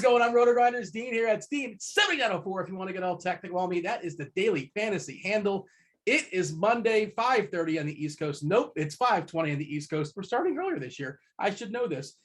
Going on, Rotogrinders? Dean here at Steam 7904. If you want to get all technical on me, that is the daily fantasy handle. It is Monday, 5:30 on the East Coast. Nope, it's 5:20 on the East Coast. We're starting earlier this year. I should know this.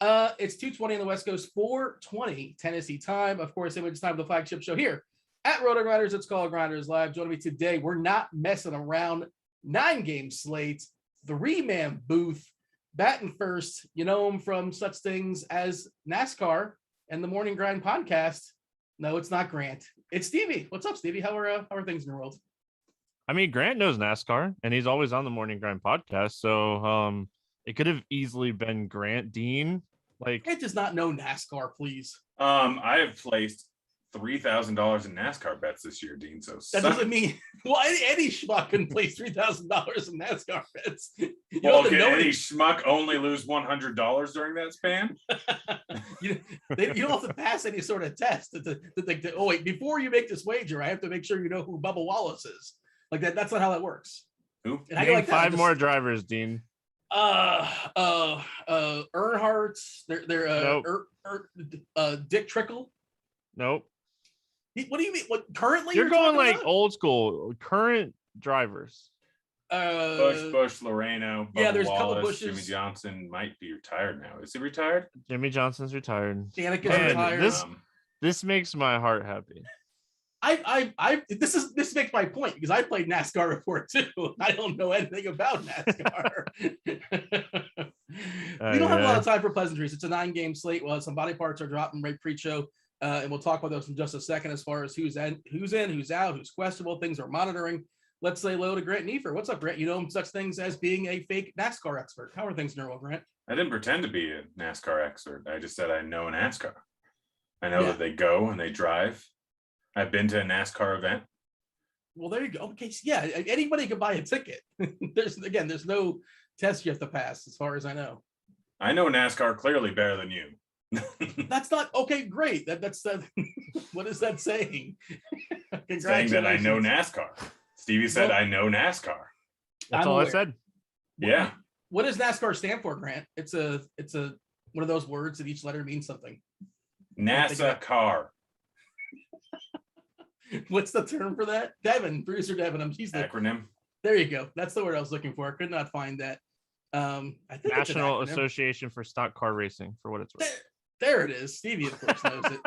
It's 2:20 on the West Coast, 4:20 Tennessee time. Of course, it's time for the flagship show here at Rotogrinders. It's called Grinderslive. Joining me today, we're not messing around. 9-game slate, 3-man booth, batting first. You know him from such things as NASCAR and the Morning Grind podcast. No, it's not Grant. It's Stevie. What's up, Stevie? How are things in the world? I mean, Grant knows NASCAR, and he's always on the Morning Grind podcast. So it could have easily been Grant Dean. Like, Grant does not know NASCAR, please. I have placed $3,000 in NASCAR bets this year, Dean. So that doesn't mean any schmuck can place $3,000 in NASCAR bets. Well, can any schmuck only lose $100 during that span? you don't have to pass any sort of test to oh wait, before you make this wager, I have to make sure you know who Bubba Wallace is. Like that. That's not how that works. Who? And I go like five more drivers, Dean. Earnhardt. They're Nope. Dick Trickle. Nope. What do you mean? What currently? You're going like about? old school, current drivers. Bush, Loreno. Yeah, Bubba there's Wallace, a couple Bushes. Jimmy Johnson might be retired now. Is he retired? Jimmy Johnson's retired. Danica is Man, retired. This makes my heart happy. This makes my point because I played NASCAR before too. I don't know anything about NASCAR. We don't have a lot of time for pleasantries. It's a 9-game slate. Well, some body parts are dropping right pre-show, and we'll talk about those in just a second as far as who's in, who's out, who's questionable, things we're monitoring. Let's say hello to Grant Neefer. What's up, Grant? You know such things as being a fake NASCAR expert. How are things in your world, Grant? I didn't pretend to be a NASCAR expert. I just said I know NASCAR. I know that they go and they drive. I've been to a NASCAR event. Well, there you go. Okay, so yeah, anybody can buy a ticket. There's no test you have to pass, as far as I know. I know NASCAR clearly better than you. That's not okay. Great. That's what is that saying? Saying that I know NASCAR. Stevie said I know NASCAR. That's all I said. Yeah. What does NASCAR stand for, Grant? It's a one of those words that each letter means something. NASA car. What's the term for that? Devin, producer Devin. He's the acronym. There you go. That's the word I was looking for. I could not find that. I think National Association for Stock Car Racing, for what it's worth. There it is. Stevie, of course, knows it.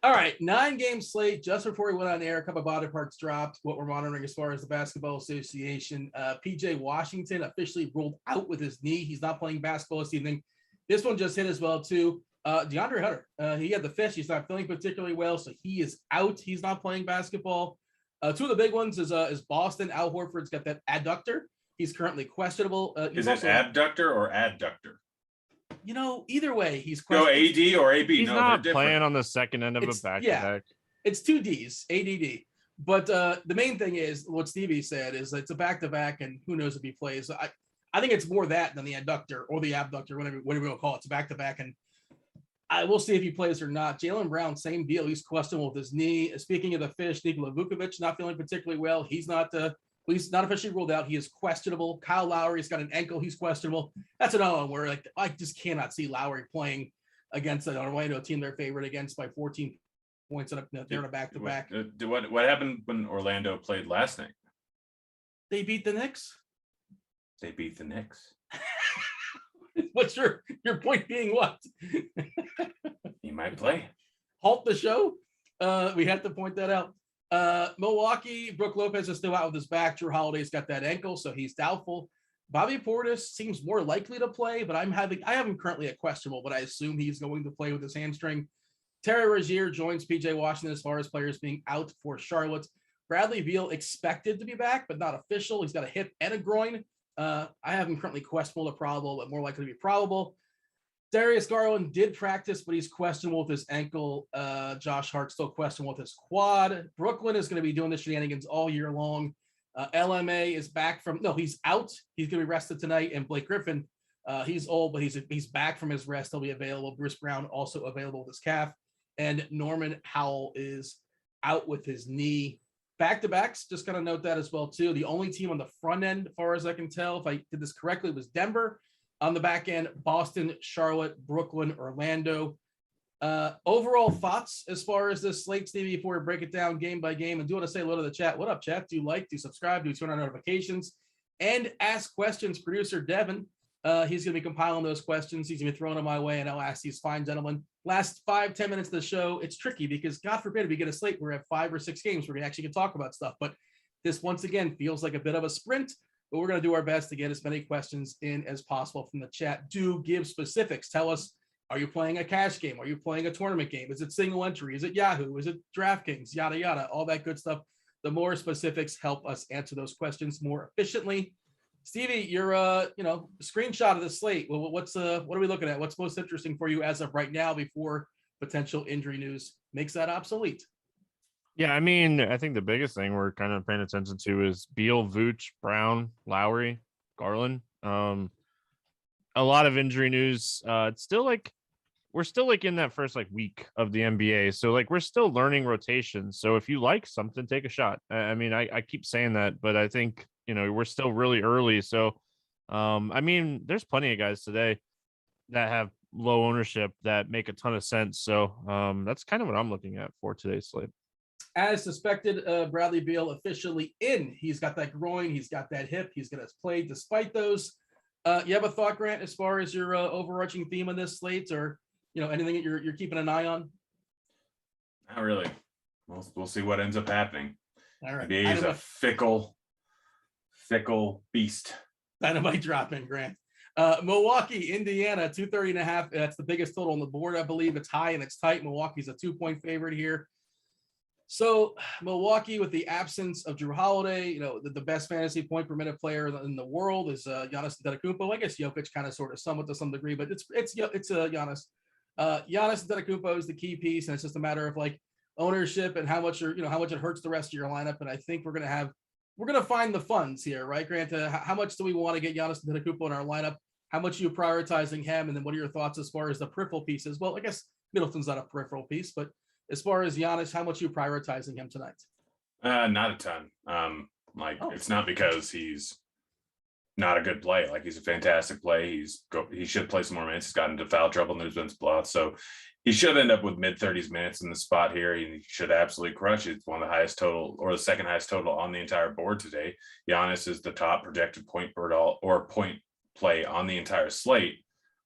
All right, 9-game slate. Just before we went on air, a couple of body parts dropped. What we're monitoring as far as the Basketball Association. PJ Washington officially ruled out with his knee. He's not playing basketball this evening. This one just hit as well, too. DeAndre Hunter, he had the fish. He's not feeling particularly well, so he is out. He's not playing basketball. Two of the big ones is Boston. Al Horford's got that adductor. He's currently questionable. Is it abductor or adductor? Either way, he's Go questionable. AD or AB. He's No, not they're playing different. on the second end of a back-to-back. It's two Ds, ADD. But the main thing is what Stevie said is it's a back-to-back, and who knows if he plays. I think it's more that than the adductor or the abductor, whatever we'll call it. It's a back-to-back, and I will see if he plays or not. Jaylen Brown, same deal. He's questionable with his knee. Speaking of the fish, Nikola Vukovic not feeling particularly well. He's not officially ruled out. He is questionable. Kyle Lowry's got an ankle. He's questionable. That's another one where I just cannot see Lowry playing against an Orlando team they're favored against by 14 points. They're in a back-to-back. What happened when Orlando played last night? They beat the Knicks. They beat the Knicks. What's your point being what? He might play. Halt the show. We had to point that out. Milwaukee, Brook Lopez is still out with his back. Drew Holiday's got that ankle, so he's doubtful. Bobby Portis seems more likely to play, but I have him currently at questionable, but I assume he's going to play with his hamstring. Terry Rozier joins PJ Washington as far as players being out for Charlotte. Bradley Beal expected to be back, but not official. He's got a hip and a groin. I have him currently questionable to probable, but more likely to be probable. Darius Garland did practice, but he's questionable with his ankle. Josh Hart still questionable with his quad. Brooklyn is going to be doing the shenanigans all year long. LMA is back from he's out. He's going to be rested tonight. And Blake Griffin, he's old, but he's back from his rest. He'll be available. Bruce Brown also available with his calf. And Norman Howell is out with his knee. Back-to-backs, just kind of note that as well, too. The only team on the front end, as far as I can tell, if I did this correctly, was Denver. On the back end, Boston, Charlotte, Brooklyn, Orlando. Overall thoughts as far as this slate, Stevie, before we break it down game by game. And do want to say hello to the chat. What up, chat? Do you like, do you subscribe, do you turn on notifications, and ask questions? Producer Devin, he's going to be compiling those questions. He's going to be throwing them my way, and I'll ask these fine gentlemen. Last 5-10 minutes of the show, it's tricky because, God forbid, we get a slate where we have 5 or 6 games where we actually can talk about stuff. But this, once again, feels like a bit of a sprint. But we're going to do our best to get as many questions in as possible from the chat. Do give specifics. Tell us, are you playing a cash game? Are you playing a tournament game? Is it single entry? Is it Yahoo? Is it DraftKings? Yada, yada, all that good stuff. The more specifics help us answer those questions more efficiently. Stevie, your screenshot of the slate. Well, what are we looking at? What's most interesting for you as of right now before potential injury news makes that obsolete? Yeah, I mean, I think the biggest thing we're kind of paying attention to is Beal, Vooch, Brown, Lowry, Garland. A lot of injury news. It's still we're still in that first week of the NBA. So we're still learning rotations. So if you like something, take a shot. I mean, I keep saying that, but I think, we're still really early. So, I mean, there's plenty of guys today that have low ownership that make a ton of sense. So that's kind of what I'm looking at for today's slate. As suspected, Bradley Beal officially in. He's got that groin. He's got that hip. He's going to play despite those. You have a thought, Grant, as far as your overarching theme on this slate, or anything that you're keeping an eye on? Not really. We'll see what ends up happening. All right. NBA is a fickle beast. Dynamite drop in, Grant. Milwaukee, Indiana, 230.5. That's the biggest total on the board, I believe. It's high and it's tight. Milwaukee's a 2-point favorite here. So Milwaukee, with the absence of Drew Holiday, the best fantasy point per minute player in the world is Giannis Antetokounmpo. I guess Jokic kind of sort of somewhat to some degree, but it's Giannis. Giannis Antetokounmpo is the key piece, and it's just a matter of ownership and how much it hurts the rest of your lineup. And I think we're gonna find the funds here, right, Grant? How much do we want to get Giannis Antetokounmpo in our lineup? How much are you prioritizing him? And then what are your thoughts as far as the peripheral pieces? Well, I guess Middleton's not a peripheral piece, but as far as Giannis, how much are you prioritizing him tonight? Not a ton. It's not because he's not a good play. He's a fantastic play. He should play some more minutes. He's gotten into foul trouble and there's been blowouts. So he should end up with mid-30s minutes in the spot here. He should absolutely crush it. It's one of the highest total, or the second highest total on the entire board today. Giannis is the top projected point play on the entire slate.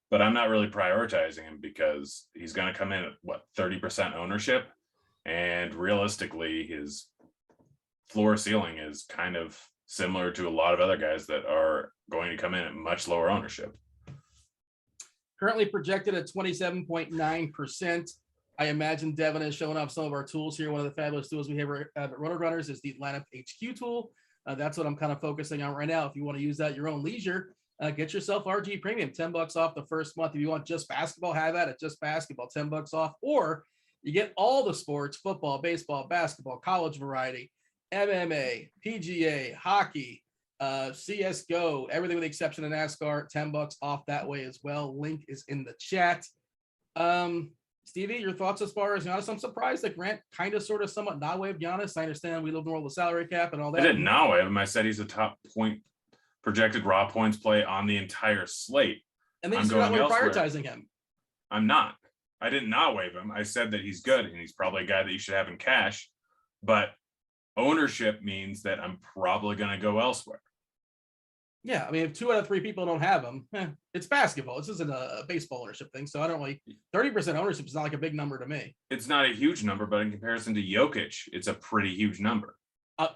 But I'm not really prioritizing him because he's going to come in at 30% ownership. And realistically, his floor ceiling is kind of similar to a lot of other guys that are going to come in at much lower ownership. Currently projected at 27.9%. I imagine Devin is showing off some of our tools here. One of the fabulous tools we have at Rotogrinders is the lineup HQ tool. That's what I'm kind of focusing on right now. If you want to use that at your own leisure, Get yourself RG Premium, $10 off the first month. If you want just basketball, have at it. Just basketball, $10 off. Or you get all the sports: football, baseball, basketball, college variety, MMA, PGA, hockey, CSGO, everything with the exception of NASCAR, $10 off that way as well. Link is in the chat. Stevie, your thoughts as far as Giannis? I'm surprised that Grant kind of sort of somewhat not waved Giannis. I understand we live in the world of the salary cap and all that. I did not wave him. I said he's a top point projected raw points play on the entire slate. And then you're not prioritizing him. I'm not. I did not waive him. I said that he's good and he's probably a guy that you should have in cash, but ownership means that I'm probably going to go elsewhere. Yeah, I mean, if 2 out of 3 people don't have him, it's basketball. This isn't a baseball ownership thing. So I don't really, 30% ownership is not like a big number to me. It's not a huge number, but in comparison to Jokic, it's a pretty huge number.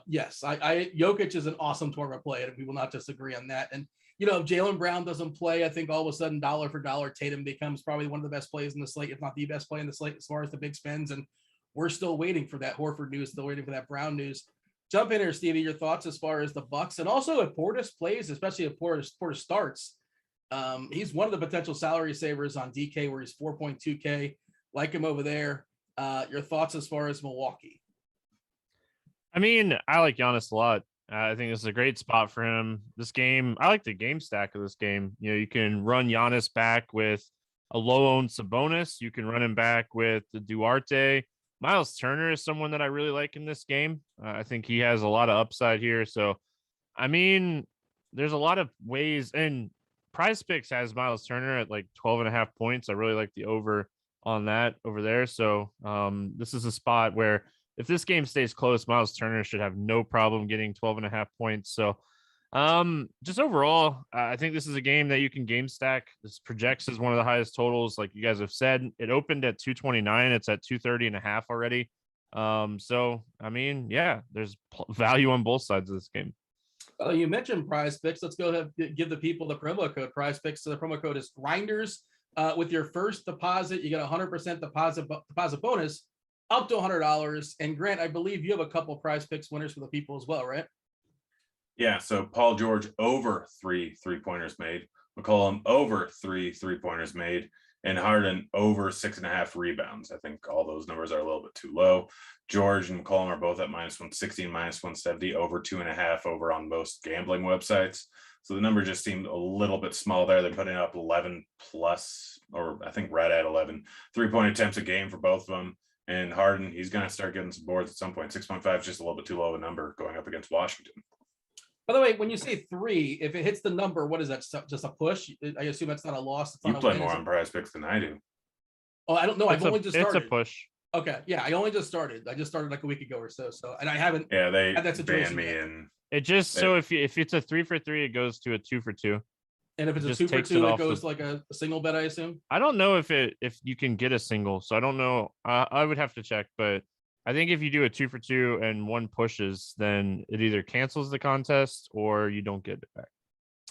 Yes, Jokic is an awesome tournament play, and we will not disagree on that. And, you know, if Jaylen Brown doesn't play, I think all of a sudden, dollar for dollar, Tatum becomes probably one of the best plays in the slate, if not the best play in the slate as far as the big spends. And we're still waiting for that Horford news, still waiting for that Brown news. Jump in here, Stevie, your thoughts as far as the Bucks, and also if Portis plays, especially if Portis starts. He's one of the potential salary savers on DK, where he's 4.2K. Like him over there. Your thoughts as far as Milwaukee? I mean, I like Giannis a lot. I think this is a great spot for him. This game, I like the game stack of this game. You know, you can run Giannis back with a low-owned Sabonis. You can run him back with the Duarte. Miles Turner is someone that I really like in this game. I think he has a lot of upside here. So, I mean, there's a lot of ways, and Prize Picks has Miles Turner at like 12.5 points. I really like the over on that over there. So, this is a spot where if this game stays close, Miles Turner should have no problem getting 12.5 points. So, just overall, I think this is a game that you can game stack. This projects as one of the highest totals, like you guys have said. It opened at 229. It's at 230.5 already. So I mean, yeah, there's value on both sides of this game. Well, you mentioned Prize Picks. Let's go ahead and give the people the promo code Prize Picks. So the promo code is Grinders. With your first deposit, you get 100% deposit bonus up to $100. And Grant, I believe you have a couple Prize Picks winners for the people as well, right? Yeah, so Paul George over 3 3-pointers made, McCollum over 3 3-pointers made, and Harden over 6.5 rebounds. I think all those numbers are a little bit too low. George and McCollum are both at -160 and -170, over 2.5 over on most gambling websites. So the number just seemed a little bit small there. They're putting up 11 plus, or I think right at 11 3-point attempts a game for both of them. And Harden, he's going to start getting some boards at some point. 6.5 is just a little bit too low of a number going up against Washington. By the way, when you say 3, if it hits the number, what is that? Just a push? I assume that's not a loss. You play more on Prize Picks than I do. Oh, I don't know. I've only just started. It's a push. Okay, yeah, I only just started. I just started like a week ago or so. And I haven't. Yeah, they had that situation banned me yet. in. It just so if it's a 3 for 3, it goes to a 2 for 2. And if it's a 2 for 2, it goes like a single bet, I assume. I don't know if you can get a single, so I don't know. I would have to check, but I think if you do a 2 for 2 and one pushes, then it either cancels the contest or you don't get it back.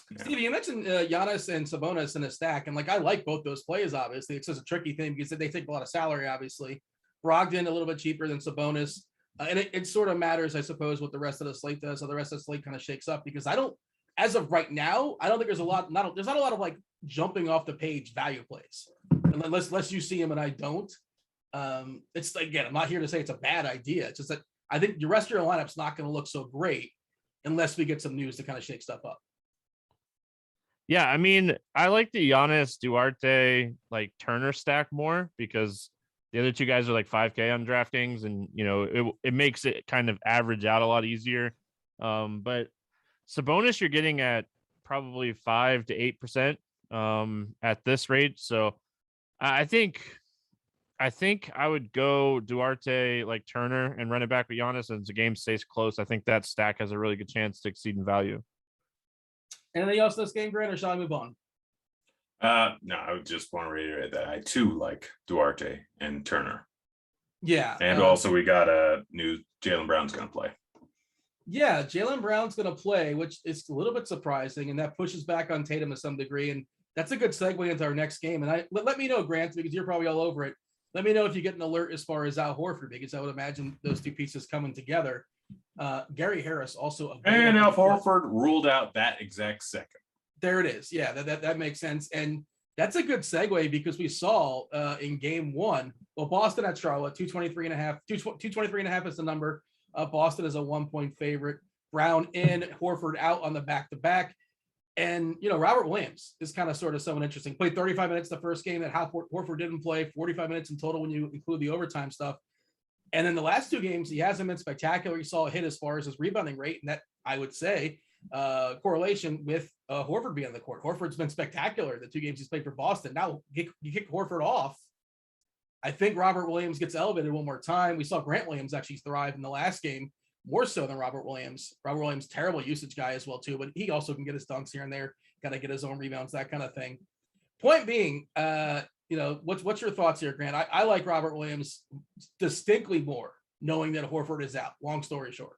Yeah. Stevie, you mentioned Giannis and Sabonis in a stack, and like I like both those plays. Obviously, it's just a tricky thing because they take a lot of salary. Obviously, Brogdon a little bit cheaper than Sabonis, and it sort of matters, I suppose, what the rest of the slate does. So the rest of the slate kind of shakes up because I don't, as of right now, I don't think there's there's not a lot of like jumping off the page value plays, unless you see them and I don't. It's again, I'm not here to say it's a bad idea. It's just that I think the rest of your lineup's not going to look so great unless we get some news to kind of shake stuff up. Yeah, I mean, I like the Giannis, Duarte, like Turner stack more because the other two guys are like 5K on DraftKings, and you know it makes it kind of average out a lot easier. But Sabonis, you're getting at probably 5 to 8% at this rate, so I think I would go Duarte like Turner and run it back with Giannis, and as the game stays close, I think that stack has a really good chance to exceed in value. Anything else in this game, Grant, or shall I move on? No, I would just want to reiterate that I too like Duarte and Turner. Yeah. And also we got a new Jaylen Brown's going to play. Yeah, Jaylen Brown's going to play, which is a little bit surprising, and that pushes back on Tatum to some degree. And that's a good segue into our next game. And let me know, Grant, because you're probably all over it. Let me know if you get an alert as far as Al Horford, because I would imagine those two pieces coming together. Gary Harris also. And Al Horford ruled out that exact second. There it is. Yeah, that makes sense. And that's a good segue because we saw in game one, well, Boston at Charlotte, 223.5 is the number. Boston is a 1-point favorite. Brown in, Horford out on the back-to-back. And, Robert Williams is kind of sort of someone interesting. Played 35 minutes the first game that Horford didn't play, 45 minutes in total when you include the overtime stuff. And then the last two games, he hasn't been spectacular. You saw a hit as far as his rebounding rate, and that, I would say, correlation with Horford being on the court. Horford's been spectacular the two games he's played for Boston. Now you kick Horford off. I think Robert Williams gets elevated one more time. We saw Grant Williams actually thrive in the last game, more so than Robert Williams. Robert Williams, terrible usage guy as well too, but he also can get his dunks here and there, got to get his own rebounds, that kind of thing. Point being, what's your thoughts here, Grant? I like Robert Williams distinctly more, knowing that Horford is out. Long story short.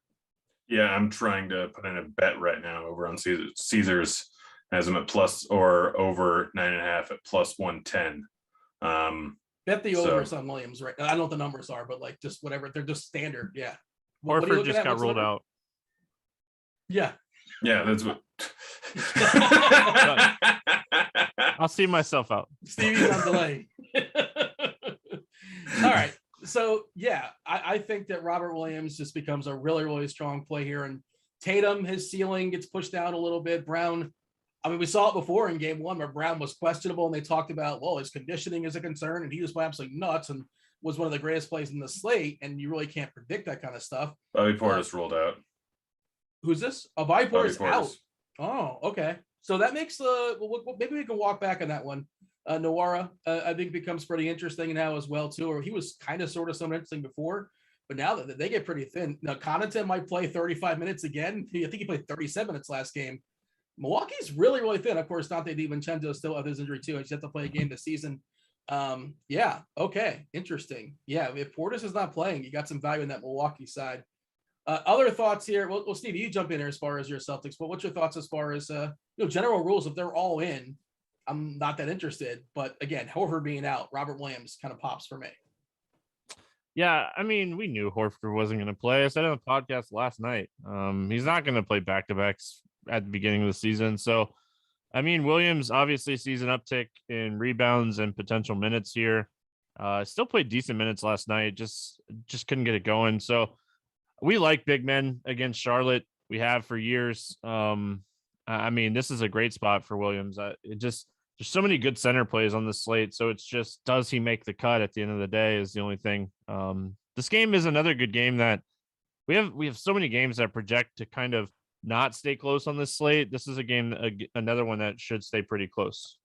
Yeah, I'm trying to put in a bet right now over on Caesars, has him at plus or over 9.5 at plus 110. Bet the over on Williams, right? I don't know what the numbers are, but like just whatever, they're just standard. Yeah. Horford just got ruled out. Yeah. Yeah, that's what. I'll see myself out. Stevie's on delay. All right. So, yeah, I think that Robert Williams just becomes a really, really strong play here. And Tatum, his ceiling gets pushed down a little bit. Brown, I mean, we saw it before in game one where Brown was questionable and they talked about, well, his conditioning is a concern. And he just went absolutely nuts and was one of the greatest plays in the slate. And you really can't predict that kind of stuff. Bobby Portis ruled out. Who's this? Oh, Bobby Portis out. Oh, okay. So that makes maybe we can walk back on that one. Nawara, I think becomes pretty interesting now as well too. Or he was kind of sort of somewhat interesting before, but now that they get pretty thin. Now Connaughton might play 35 minutes again. I think he played 37 minutes last game. Milwaukee's really, really thin. Of course, Dante DiVincenzo still has his injury too. He's yet to play a game this season. Yeah. Okay. Interesting. Yeah. If Portis is not playing, you got some value in that Milwaukee side. Other thoughts here. Well, Steve, you jump in here as far as your Celtics, but what's your thoughts as far as general rules? If they're all in, I'm not that interested. But again, Horford being out, Robert Williams kind of pops for me. Yeah, I mean, we knew Horford wasn't going to play. I said on the podcast last night, he's not going to play back-to-backs at the beginning of the season. So, I mean, Williams obviously sees an uptick in rebounds and potential minutes here. Still played decent minutes last night. Just couldn't get it going. So we like big men against Charlotte. We have for years. I mean, this is a great spot for Williams. There's so many good center plays on the slate. So it's just, does he make the cut at the end of the day is the only thing. This game is another good game that we have so many games that project to kind of not stay close on this slate. This is a game, another one that should stay pretty close.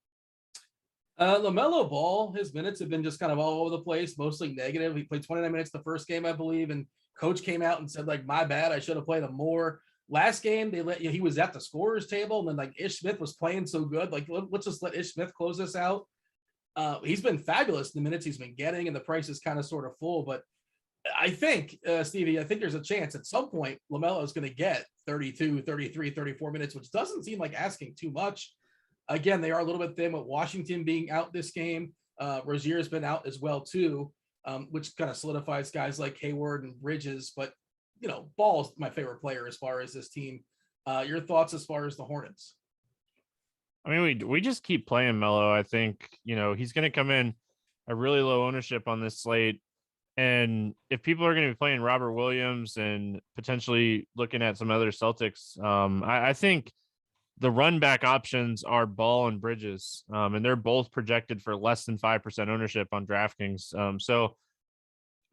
LaMelo Ball, his minutes have been just kind of all over the place, mostly negative. He played 29 minutes the first game, I believe, and coach came out and said, like, my bad, I should have played him more. Last game, he was at the scorer's table, and then like Ish Smith was playing so good. Like, let's just let Ish Smith close this out. He's been fabulous in the minutes he's been getting, and the price is kind of sort of full. But I think, Stevie, I think there's a chance at some point LaMelo is going to get 32, 33, 34 minutes, which doesn't seem like asking too much. Again, they are a little bit thin with Washington being out this game. Rozier's been out as well too, which kind of solidifies guys like Hayward and Bridges. But Ball is my favorite player as far as this team. Your thoughts as far as the Hornets? I mean, we just keep playing Melo. I think, he's going to come in a really low ownership on this slate. And if people are going to be playing Robert Williams and potentially looking at some other Celtics, I think the run back options are Ball and Bridges. And they're both projected for less than 5% ownership on DraftKings. So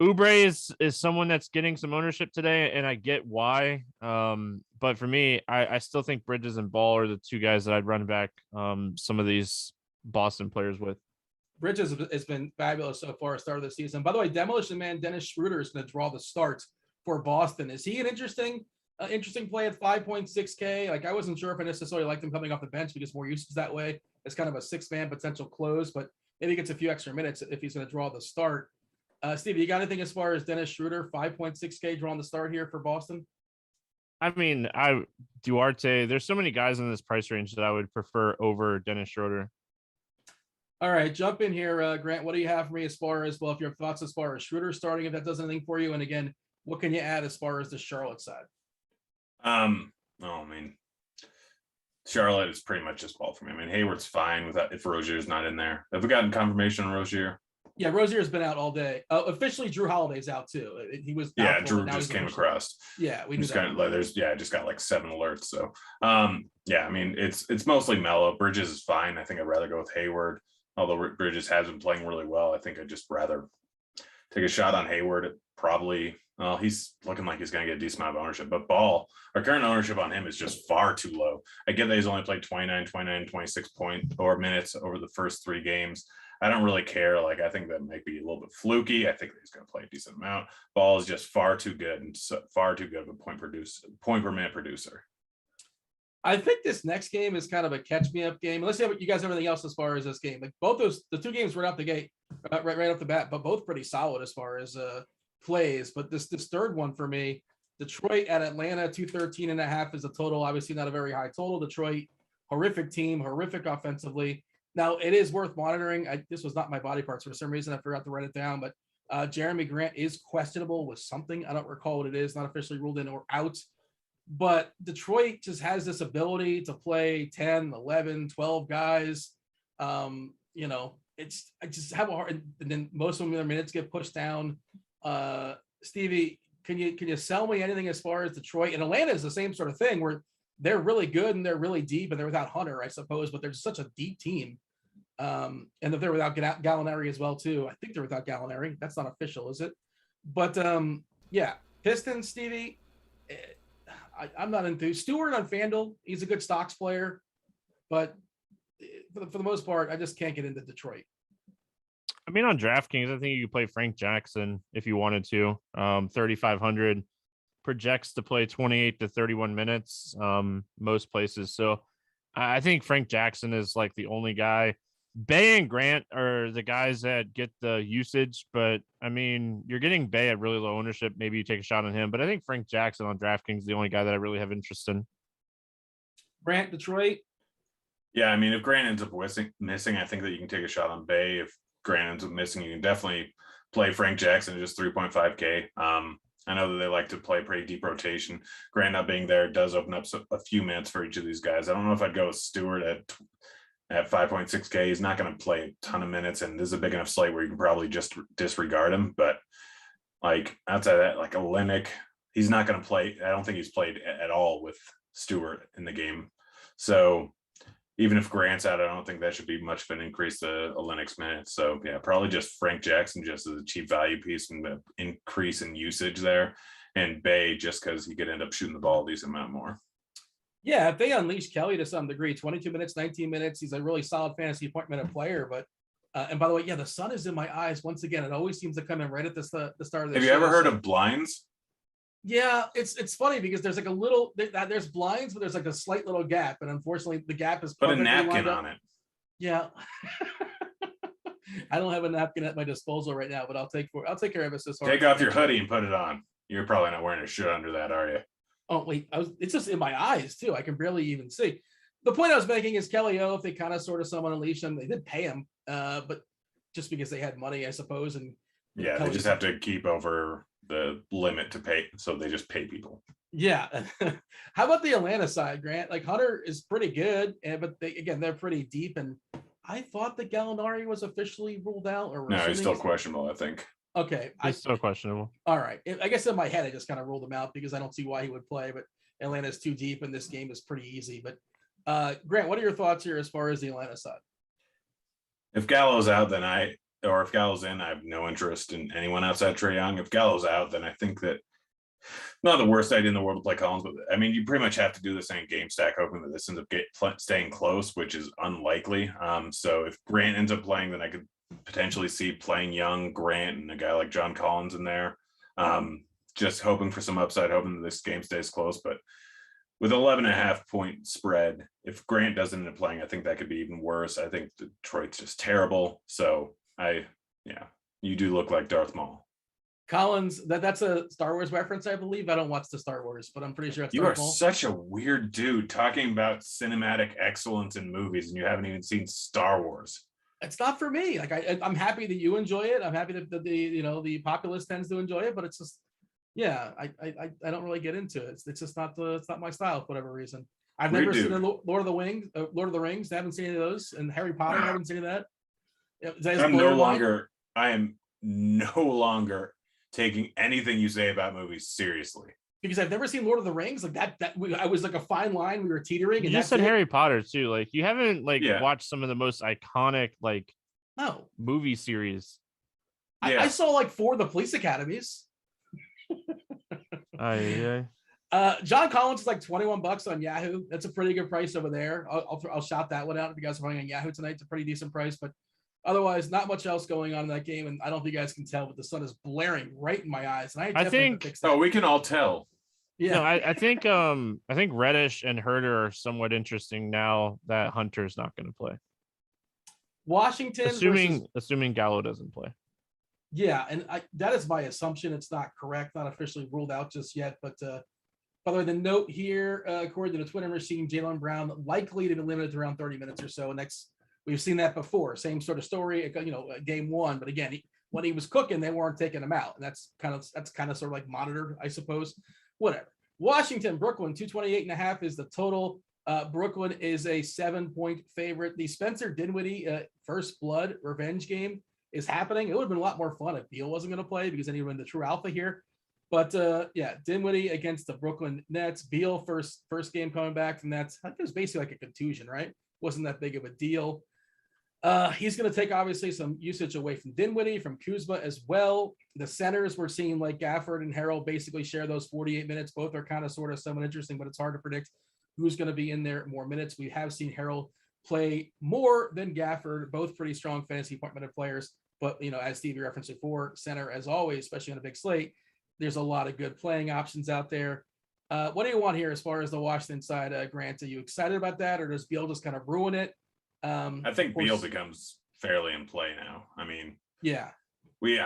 Oubre is someone that's getting some ownership today, and I get why. But for me, I still think Bridges and Ball are the two guys that I'd run back some of these Boston players with. Bridges has been fabulous so far at the start of the season. By the way, Demolition Man Dennis Schroeder is going to draw the starts for Boston. Is he an interesting play at 5.6K? Like, I wasn't sure if I necessarily liked him coming off the bench because more usage that way. It's kind of a 6-man potential close, but maybe he gets a few extra minutes if he's going to draw the start. Steve, you got anything as far as Dennis Schroeder, 5.6K drawing the start here for Boston? I mean, Duarte, there's so many guys in this price range that I would prefer over Dennis Schroeder. All right, jump in here, Grant. What do you have for me as far as, if your thoughts as far as Schroeder starting, if that does anything for you? And again, what can you add as far as the Charlotte side? I mean, Charlotte is pretty much just Ball for me. I mean, Hayward's fine without if Rozier's not in there. Have we gotten confirmation on Rozier? Yeah, Rozier's been out all day. Officially, Drew Holiday's out too. He was Yeah, doubtful, Drew just came across. Yeah, we knew just that. got like I just got like 7 alerts. So yeah, I mean it's mostly Melo. Bridges is fine. I think I'd rather go with Hayward, although Bridges has been playing really well. I think I'd just rather take a shot on Hayward. Probably, well, he's looking like he's going to get a decent amount of ownership, but Ball, our current ownership on him is just far too low. I get that he's only played 29, 26 minutes over the first 3 games. I don't really care. Like, I think that might be a little bit fluky. I think that he's going to play a decent amount. Ball is just far too good and far too good of a point per minute producer. I think this next game is kind of a catch me up game. Let's see what you guys have anything else as far as this game. Like both the 2 games right out the gate, right off the bat, but both pretty solid as far as plays. But this third one for me, Detroit at Atlanta, 213.5 is the total. Obviously not a very high total. Detroit, horrific team, horrific offensively. Now it is worth monitoring. This was not my body parts for some reason. I forgot to write it down, but Jeremy Grant is questionable with something. I don't recall what it is. Not officially ruled in or out. But Detroit just has this ability to play 10, 11, 12 guys. You know, I just have a hard, and then most of their minutes get pushed down. Stevie, can you sell me anything as far as Detroit? And Atlanta is the same sort of thing where they're really good and they're really deep and they're without Hunter, I suppose, but they're such a deep team. And if they're without Gallinari as well, too. I think they're without Gallinari. That's not official, is it? But yeah, Pistons, Stevie, I'm not enthused. Stewart on FanDuel, he's a good stocks player, but for the most part, I just can't get into Detroit. I mean, on DraftKings, I think you could play Frank Jackson if you wanted to. 3,500 projects to play 28 to 31 minutes most places. So I think Frank Jackson is like the only guy. Bay and Grant are the guys that get the usage, but I mean, you're getting Bay at really low ownership. Maybe you take a shot on him, but I think Frank Jackson on DraftKings is the only guy that I really have interest in. Grant, Detroit. Yeah, I mean, if Grant ends up missing, I think that you can take a shot on Bay. If Grant ends up missing, you can definitely play Frank Jackson at just 3.5K. I know that they like to play pretty deep rotation. Grant not being there does open up a few minutes for each of these guys. I don't know if I'd go with Stewart at 5.6K. He's not going to play a ton of minutes, and this is a big enough slate where you can probably just disregard him. But like outside of that, like Olynyk, he's not going to play. I don't think he's played at all with Stewart in the game. So even if Grant's out, I don't think that should be much of an increase to Olynyk's minutes. So yeah, probably just Frank Jackson just as a cheap value piece and the increase in usage there, and Bay just because he could end up shooting the ball a decent amount more. Yeah, if they unleash Kelly to some degree, 22 minutes, 19 minutes, he's a really solid fantasy point minute player. But and by the way, yeah, the sun is in my eyes once again. It always seems to come in right at the start of the show. Have you ever heard of blinds? Yeah, it's funny because there's like a little there's blinds, but there's like a slight little gap, and unfortunately the gap is put a napkin on it. Yeah. I don't have a napkin at my disposal right now, but I'll take care of it. Take off your hoodie and put it on. You're probably not wearing a shirt under that, are you? Oh wait, it's just in my eyes too. I can barely even see. The point I was making is Kelly O, if they kind of sort of someone unleash him, they did pay him, but just because they had money, I suppose. And yeah, they just have to keep over the limit to pay, so they just pay people. Yeah. How about the Atlanta side, Grant? Like Hunter is pretty good, but they're pretty deep. And I thought that Gallinari was officially ruled out, or no, he's still questionable, I think. Okay, he's still questionable. All right, I guess in my head I just kind of ruled him out because I don't see why he would play. But Atlanta's too deep, and this game is pretty easy. But Grant, what are your thoughts here as far as the Atlanta side? If Gallo's out, then if Gallo's in, I have no interest in anyone outside Trae Young. If Gallo's out, then I think that not the worst idea in the world to play Collins, but I mean, you pretty much have to do the same game stack, hoping that this ends up staying close, which is unlikely. So if Grant ends up playing, then I could potentially see playing Young, Grant, and a guy like John Collins in there. Just hoping for some upside, hoping that this game stays close. But with 11.5 point spread, if Grant doesn't end up playing, I think that could be even worse. I think Detroit's just terrible. So you do look like Darth Maul. Collins, that's a Star Wars reference, I believe. I don't watch the Star Wars, but I'm pretty sure it's you Darth are Maul. Such a weird dude talking about cinematic excellence in movies, and you haven't even seen Star Wars. It's not for me. Like I'm happy that you enjoy it. I'm happy that the populace tends to enjoy it, but it's just I don't really get into it. It's just not it's not my style for whatever reason. I've Weird never seen dude. a Lord of the Rings. I haven't seen any of those, and Harry Potter. I haven't seen that. Does that just I'm blow no your mind? longer. I am no longer taking anything you say about movies seriously. Because I've never seen Lord of the Rings. Like I was like a fine line. We were teetering, You and just that's said it. Harry Potter too. Like you haven't like Yeah. watched some of the most iconic like No, movie series. Yeah. I saw like 4 of the police academies. Yeah. John Collins is like $21 on Yahoo. That's a pretty good price over there. I'll shout that one out if you guys are running on Yahoo tonight. It's a pretty decent price, but otherwise, not much else going on in that game. And I don't think you guys can tell, but the sun is blaring right in my eyes. And I definitely have to fix that. Oh, we can all tell. Yeah. No, I think Reddish and Herter are somewhat interesting now that Hunter's not going to play. Washington assuming Gallo doesn't play. Yeah, and that is my assumption. It's not correct, not officially ruled out just yet. But by the way, the note here, according to the Twitter machine, Jaylen Brown likely to be limited to around 30 minutes or so. And we've seen that before. Same sort of story, game 1. But again, when he was cooking, they weren't taking him out, and that's kind of sort of like monitored, I suppose. Whatever. Washington, Brooklyn, 228.5 is the total. Brooklyn is a 7-point favorite. The Spencer Dinwiddie first blood revenge game is happening. It would have been a lot more fun if Beal wasn't going to play, because then he would have been the true alpha here. But Dinwiddie against the Brooklyn Nets. Beal first game coming back from that. I think it was basically like a contusion, right? Wasn't that big of a deal. He's going to take obviously some usage away from Dinwiddie, from Kuzma as well. The centers, we're seeing like Gafford and Harrell basically share those 48 minutes. Both are kind of sort of somewhat interesting, but it's hard to predict who's going to be in there more minutes. We have seen Harrell play more than Gafford, both pretty strong fantasy point-minute players. But, as Stevie referenced before, center, as always, especially on a big slate, there's a lot of good playing options out there. What do you want here as far as the Washington side, Grant? Are you excited about that, or does Beal just kind of ruin it? I think Beal becomes fairly in play now. I mean, yeah, we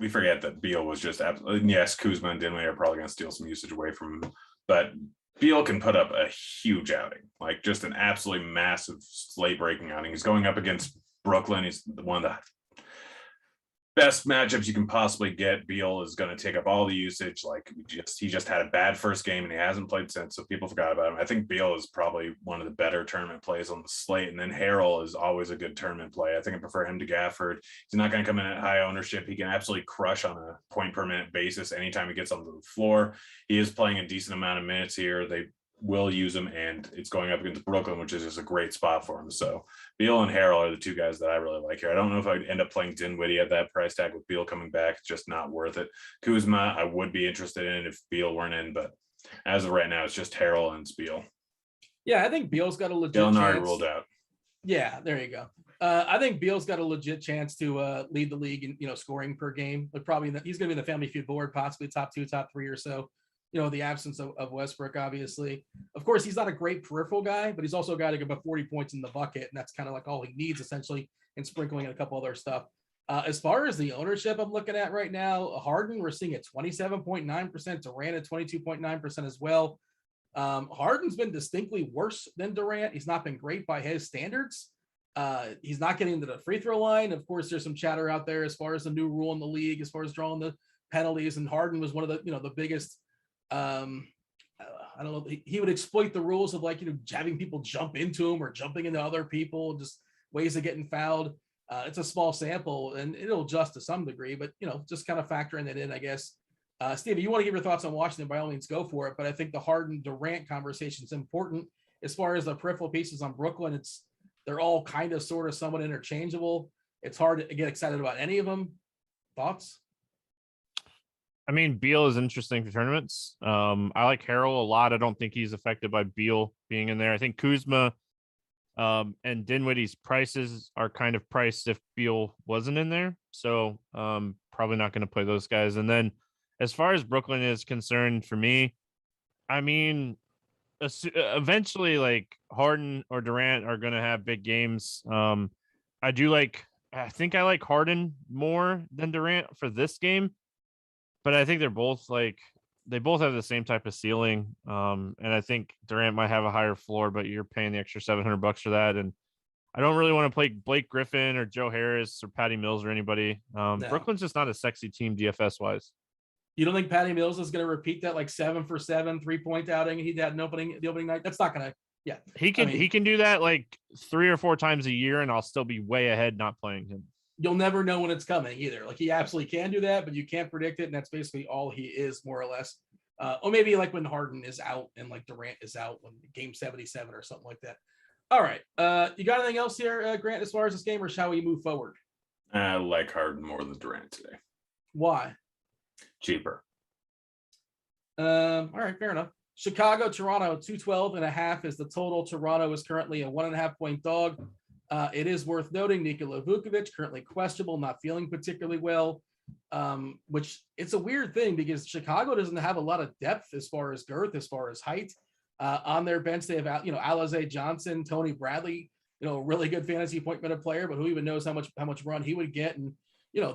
forget that Beal was just absolutely, yes, Kuzma and Dinwiddie are probably going to steal some usage away from him, but Beal can put up a huge outing, like just an absolutely massive slate breaking outing. He's going up against Brooklyn. He's one of the best matchups you can possibly get. Beal is going to take up all the usage. Like he just had a bad first game and he hasn't played since, so people forgot about him. I think Beal is probably one of the better tournament plays on the slate, and then Harrell is always a good tournament play. I think I prefer him to Gafford. He's not going to come in at high ownership. He can absolutely crush on a point per minute basis anytime he gets onto the floor. He is playing a decent amount of minutes here. They will use him, and it's going up against Brooklyn, which is just a great spot for him. So Beal and Harrell are the two guys that I really like here. I don't know if I'd end up playing Dinwiddie at that price tag with Beal coming back. It's just not worth it. Kuzma, I would be interested in if Beal weren't in, but as of right now, it's just Harrell and Beal. Yeah, I think Beal's got a legit Gallinari chance. ruled out. Yeah, there you go. I think Beal's got a legit chance to lead the league in scoring per game. But probably he's going to be in the Family Feud board, possibly top 2, top 3 or so. The absence of Westbrook, obviously. Of course, he's not a great peripheral guy, but he's also a guy to get about 40 points in the bucket, and that's kind of like all he needs, essentially, and sprinkling in a couple other stuff. As far as the ownership I'm looking at right now, Harden, we're seeing at 27.9%, Durant at 22.9% as well. Harden's been distinctly worse than Durant. He's not been great by his standards. He's not getting into the free throw line. Of course, there's some chatter out there as far as the new rule in the league, as far as drawing the penalties, and Harden was one of the biggest. I don't know. He would exploit the rules of having people jump into him or jumping into other people, just ways of getting fouled. It's a small sample and it'll adjust to some degree, but just kind of factoring that in, I guess. Steve, you want to give your thoughts on Washington, by all means, go for it. But I think the Harden Durant conversation is important. As far as the peripheral pieces on Brooklyn, they're all kind of sort of somewhat interchangeable. It's hard to get excited about any of them. Thoughts? I mean, Beal is interesting for tournaments. I like Harrell a lot. I don't think he's affected by Beal being in there. I think Kuzma and Dinwiddie's prices are kind of priced if Beal wasn't in there. So probably not going to play those guys. And then as far as Brooklyn is concerned, for me, I mean, eventually like Harden or Durant are going to have big games. I think I like Harden more than Durant for this game. But I think they both have the same type of ceiling. And I think Durant might have a higher floor, but you're paying the extra $700 for that. And I don't really want to play Blake Griffin or Joe Harris or Patty Mills or anybody. No. Brooklyn's just not a sexy team DFS wise. You don't think Patty Mills is going to repeat that like 7 for 7 3-point outing he had the opening night? That's not going to. Yeah, he can do that like 3 or 4 times a year, and I'll still be way ahead not playing him. You'll never know when it's coming either. Like he absolutely can do that, but you can't predict it, and that's basically all he is, more or less. Or maybe like when Harden is out and like Durant is out when game 77 or something like that. All right, you got anything else here, Grant, as far as this game, or shall we move forward? I like Harden more than Durant today. Why? Cheaper. All right, fair enough. Chicago, Toronto, 212.5 is the total. Toronto is currently a 1.5 point dog. It is worth noting Nikola Vucevic currently questionable, not feeling particularly well, which it's a weird thing because Chicago doesn't have a lot of depth as far as girth, as far as height. On their bench, they have, Alize Johnson, Tony Bradley, a really good fantasy point minute player, but who even knows how much run he would get. And,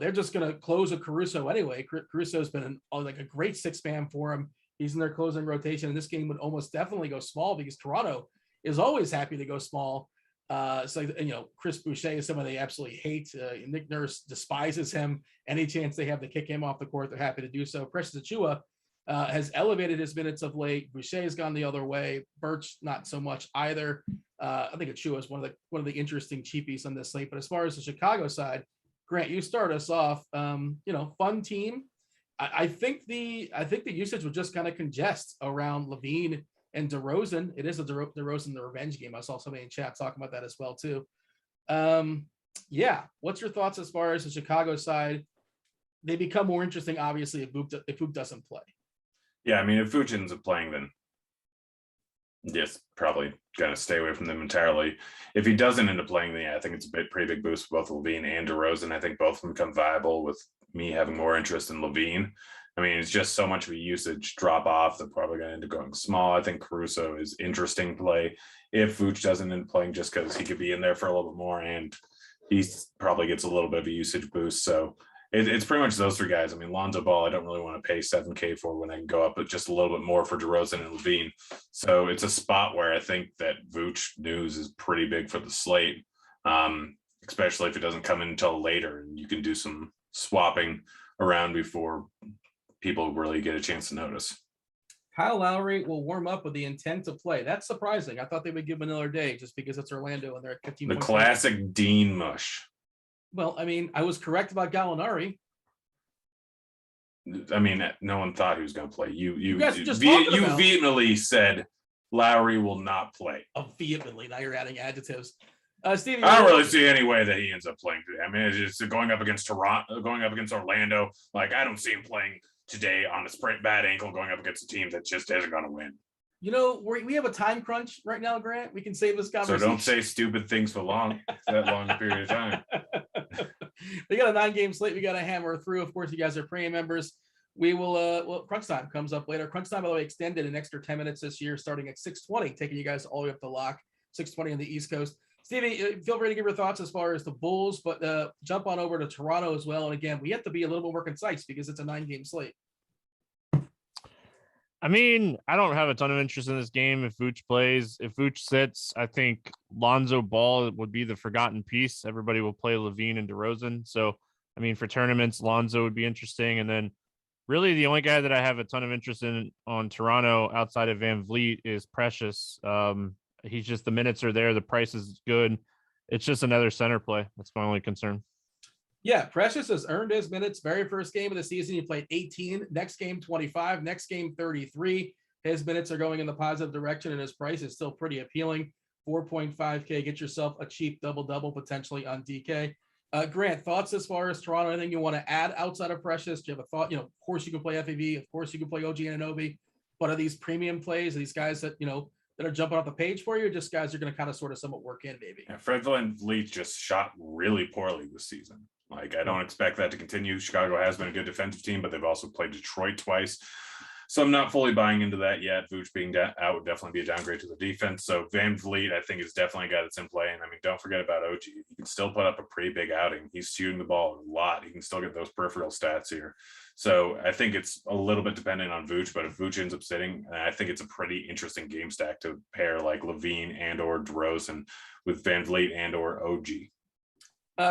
they're just going to close a Caruso anyway. Caruso's been like a great 6-man for him. He's in their closing rotation, and this game would almost definitely go small because Toronto is always happy to go small. Chris Boucher is someone they absolutely hate. Nick Nurse despises him. Any chance they have to kick him off the court, they're happy to do so. Precious Achiuwa has elevated his minutes of late. Boucher has gone the other way. Birch, not so much either. I think Achiuwa is one of the interesting cheapies on this slate. But as far as the Chicago side, Grant, you start us off. Fun team. I think the usage would just kind of congest around Levine and DeRozan. It is a DeRozan the revenge game. I saw somebody in chat talking about that as well too. What's your thoughts as far as the Chicago side? They become more interesting, obviously, if Vooch doesn't play. Yeah, I mean, if Vooch ends up playing, then yes, probably gonna stay away from them entirely. If he doesn't end up playing, then I think it's a pretty big boost for both Levine and DeRozan. I think both of them become viable with me having more interest in Levine. I mean, it's just so much of a usage drop off. They're probably going to end up going small. I think Caruso is interesting play if Vooch doesn't end up playing, just because he could be in there for a little bit more, and he probably gets a little bit of a usage boost. So it's pretty much those 3 guys. I mean, Lonzo Ball, I don't really want to pay $7K for when I can go up, but just a little bit more for DeRozan and Levine. So it's a spot where I think that Vooch news is pretty big for the slate, especially if it doesn't come in until later, and you can do some swapping around before people really get a chance to notice. Kyle Lowry will warm up with the intent to play. That's surprising. I thought they would give him another day just because it's Orlando and they're at 15. The classic Dean mush. Well, I mean, I was correct about Gallinari. I mean, no one thought he was going to play. You vehemently vehemently said Lowry will not play. Oh, vehemently. Now you're adding adjectives. Stevie, I don't really see any way that he ends up playing today. I mean, it's just going up against Toronto, going up against Orlando. Like, I don't see him playing today on a sprint bad ankle, going up against a team that just isn't going to win. We have a time crunch right now, Grant. We can save this conversation. So don't say stupid things for that long a period of time. We got a 9-game slate. We got to hammer through. Of course, you guys are premium members. We will. Crunch time comes up later. Crunch time, by the way, extended an extra 10 minutes this year, starting at 6:20, taking you guys all the way up to lock. 6:20 on the East Coast. Stevie, feel free to give your thoughts as far as the Bulls, but jump on over to Toronto as well. And again, we have to be a little bit more concise because it's a 9-game slate. I mean, I don't have a ton of interest in this game if Vooch plays. If Vooch sits, I think Lonzo Ball would be the forgotten piece. Everybody will play Levine and DeRozan. So, I mean, for tournaments, Lonzo would be interesting. And then really the only guy that I have a ton of interest in on Toronto outside of Van Vliet is Precious. He's just, the minutes are there. The price is good. It's just another center play. That's my only concern. Yeah, Precious has earned his minutes. Very first game of the season, he played 18. Next game, 25. Next game, 33. His minutes are going in the positive direction, and his price is still pretty appealing. 4.5K. Get yourself a cheap double-double potentially on DK. Grant, thoughts as far as Toronto? Anything you want to add outside of Precious? Do you have a thought? Of course you can play FAV. Of course you can play OG Anunoby. But are these premium plays? Are these guys that, that are jumping off the page for you, or just guys are going to kind of sort of somewhat work in maybe? Yeah, Fred VanVleet just shot really poorly this season. Like, I don't expect that to continue. Chicago has been a good defensive team, but they've also played Detroit twice. So I'm not fully buying into that yet. Vooch being out would definitely be a downgrade to the defense. So VanVleet, I think, is definitely a guy that's in play. And I mean, don't forget about OG. He can still put up a pretty big outing. He's shooting the ball a lot. He can still get those peripheral stats here. So I think it's a little bit dependent on Vooch, but if Vooch ends up sitting, I think it's a pretty interesting game stack to pair like Levine and or DeRozan with VanVleet and or OG.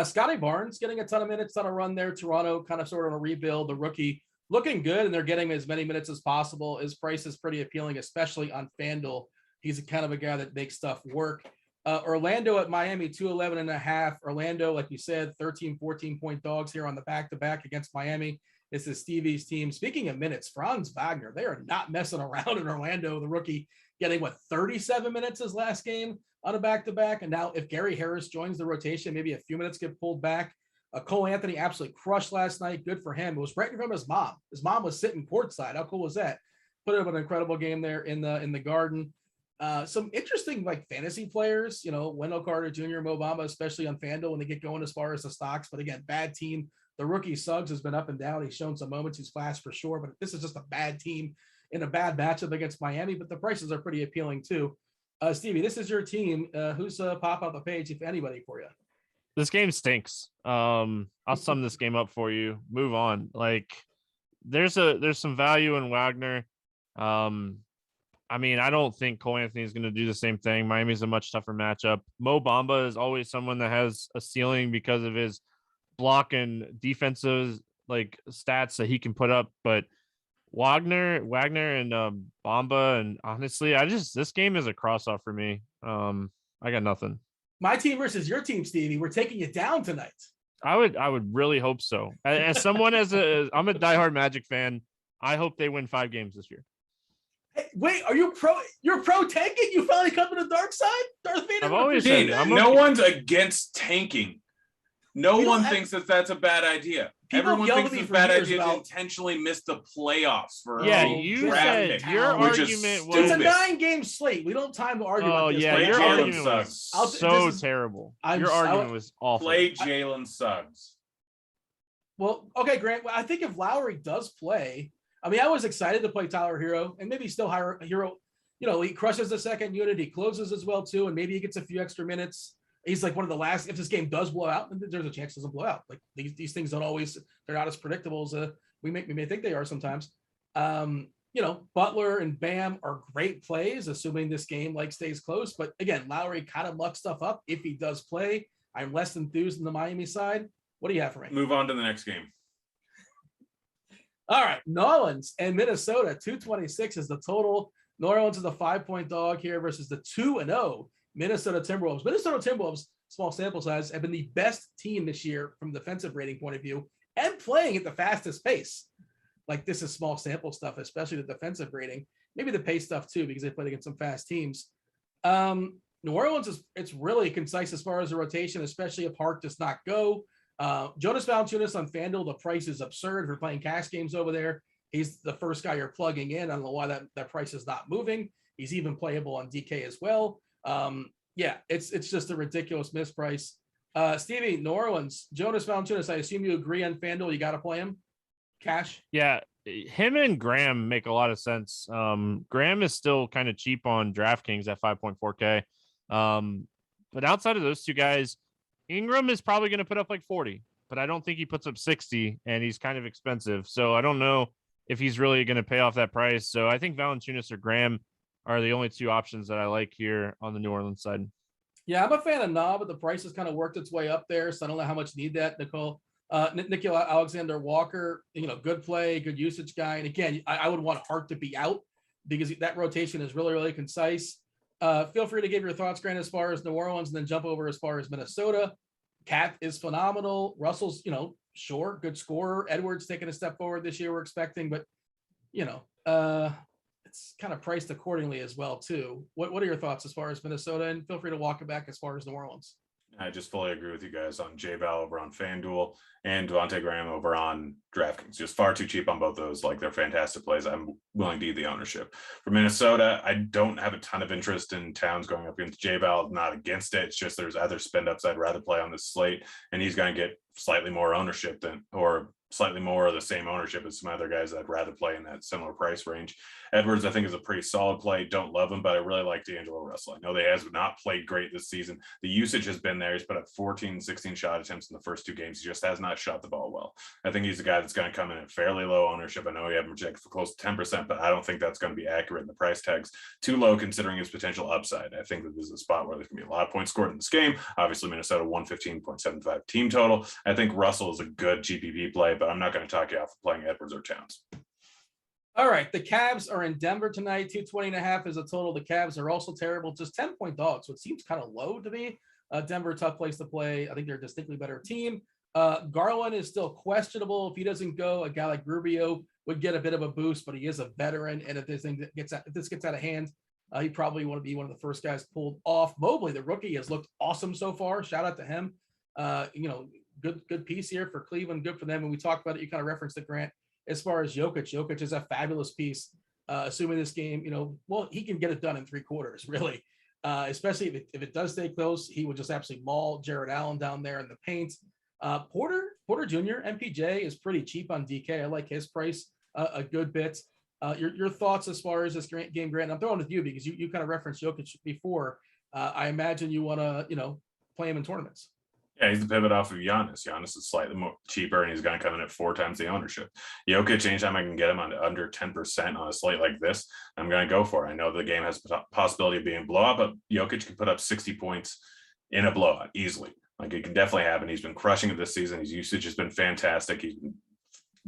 Scotty Barnes getting a ton of minutes on a run there. Toronto kind of sort of on a rebuild. The rookie looking good, and they're getting as many minutes as possible. His price is pretty appealing, especially on FanDuel. He's a kind of a guy that makes stuff work. Orlando at Miami, 211.5. Orlando, like you said, 13, 14-point dogs here on the back-to-back against Miami. This is Stevie's team. Speaking of minutes, Franz Wagner, they are not messing around in Orlando. The rookie getting, 37 minutes his last game on a back-to-back. And now if Gary Harris joins the rotation, maybe a few minutes get pulled back. Cole Anthony absolutely crushed last night. Good for him. It was right in front of his mom. His mom was sitting courtside. How cool was that? Put up an incredible game there in the Garden. Some interesting fantasy players, Wendell Carter Jr., Mo Bamba, especially on FanDuel when they get going as far as the stocks. But again, bad team. The rookie Suggs has been up and down. He's shown some moments. He's flashed for sure, but this is just a bad team in a bad matchup against Miami. But the prices are pretty appealing too. Stevie, this is your team. Who's pop out the page, if anybody, for you? This game stinks. I'll sum this game up for you. Move on. There's some value in Wagner. I don't think Cole Anthony is going to do the same thing. Miami's a much tougher matchup. Mo Bamba is always someone that has a ceiling because of his block and defensive stats that he can put up. But Wagner and Bamba, and honestly, this game is a cross off for me. I got nothing. My team versus your team, Stevie. We're taking it down tonight. I would really hope so. As someone I'm a diehard Magic fan. I hope they win 5 games this year. Hey, wait, are you pro? You're pro tanking? You finally come to the dark side, Darth Vader? I've always said no one's against tanking. No one thinks that that's a bad idea. Everyone thinks it's a bad idea to intentionally miss the playoffs for you said your argument was it's a 9-game slate. We don't have time to argue about this. Yeah, your argument was so terrible. Your argument was awful. Play Jalen Suggs. Well, okay, Grant. I think if Lowry does play, I was excited to play Tyler Hero, and maybe still Hero. He crushes the second unit. He closes as well too, and maybe he gets a few extra minutes. He's one of the last. If this game does blow out, there's a chance it doesn't blow out. These things don't always. They're not as predictable as we may think they are sometimes. Butler and Bam are great plays, assuming this game stays close. But again, Lowry kind of mucks stuff up if he does play. I'm less enthused in the Miami side. What do you have for me? Move on to the next game. All right, New Orleans and Minnesota. 226 is the total. New Orleans is a 5-point dog here versus the 2-0 Minnesota Timberwolves. Minnesota Timberwolves, small sample size, have been the best team this year from a defensive rating point of view and playing at the fastest pace. This is small sample stuff, especially the defensive rating. Maybe the pace stuff too, because they played against some fast teams. New Orleans it's really concise as far as the rotation, especially if Hart does not go. Jonas Valanciunas on FanDuel, the price is absurd. If you're playing cash games over there, he's the first guy you're plugging in. I don't know why that price is not moving. He's even playable on DK as well. It's just a ridiculous misprice. Stevie, New Orleans, Jonas Valanciunas, I assume you agree on FanDuel. You got to play him. Cash. Yeah, him and Graham make a lot of sense. Graham is still kind of cheap on DraftKings at 5.4K. But outside of those two guys, Ingram is probably going to put up 40, but I don't think he puts up 60, and he's kind of expensive. So I don't know if he's really going to pay off that price. So I think Valanciunas or Graham are the only two options that I like here on the New Orleans side. Yeah, I'm a fan of Na, but the price has kind of worked its way up there, so I don't know how much need that. Nickeil Alexander-Walker, good play, good usage guy. And again, I would want Hart to be out because that rotation is really, really concise. Feel free to give your thoughts, Grant, as far as New Orleans, and then jump over as far as Minnesota. Cat is phenomenal. Russell's, sure, good scorer. Edwards taking a step forward this year, we're expecting, but it's kind of priced accordingly as well too. What are your thoughts as far as Minnesota? And feel free to walk it back as far as New Orleans. I just fully agree with you guys on J-Val over on FanDuel and Devontae Graham over on DraftKings. Just far too cheap on both those. They're fantastic plays. I'm willing to eat the ownership. For Minnesota, I don't have a ton of interest in Towns going up against J-Val. Not against it. It's just there's other spend ups I'd rather play on this slate, and he's going to get slightly more ownership or slightly more of the same ownership as some other guys I'd rather play in that similar price range. Edwards, I think, is a pretty solid play. Don't love him, but I really like D'Angelo Russell. I know they has not played great this season. The usage has been there. He's put up 14, 16 shot attempts in the first 2 games. He just has not shot the ball well. I think he's a guy that's going to come in at fairly low ownership. I know you have him projected for close to 10%, but I don't think that's going to be accurate in the price tags. Too low considering his potential upside. I think that this is a spot where there's going to be a lot of points scored in this game. Obviously, Minnesota 115.75 team total. I think Russell is a good GPP play, but I'm not going to talk you off of playing Edwards or Towns. All right. The Cavs are in Denver tonight. 220.5 is a total. The Cavs are also terrible, just 10-point dogs. So it seems kind of low to me. Denver, tough place to play. I think they're a distinctly better team. Garland is still questionable. If he doesn't go, a guy like Rubio would get a bit of a boost, but he is a veteran. And if this gets out of hand, he probably want to be one of the first guys pulled off. Mobley, the rookie, has looked awesome so far. Shout out to him. Good piece here for Cleveland. Good for them. And we talked about it. You kind of referenced it, Grant. As far as Jokic is a fabulous piece, assuming this game, he can get it done in 3 quarters, really. Especially if it does stay close, he would just absolutely maul Jared Allen down there in the paint. Porter Jr., MPJ is pretty cheap on DK. I like his price a good bit. Your thoughts as far as this game, Grant? I'm throwing with you because you kind of referenced Jokic before. I imagine you want to, play him in tournaments. Yeah, he's the pivot off of Giannis. Giannis is slightly more cheaper, and he's going to come in at 4 times the ownership. Jokic, anytime I can get him on under 10% on a slate like this, I'm going to go for it. I know the game has possibility of being a blowout, but Jokic can put up 60 points in a blowout easily. Like, it can definitely happen. He's been crushing it this season. His usage has been fantastic. He's been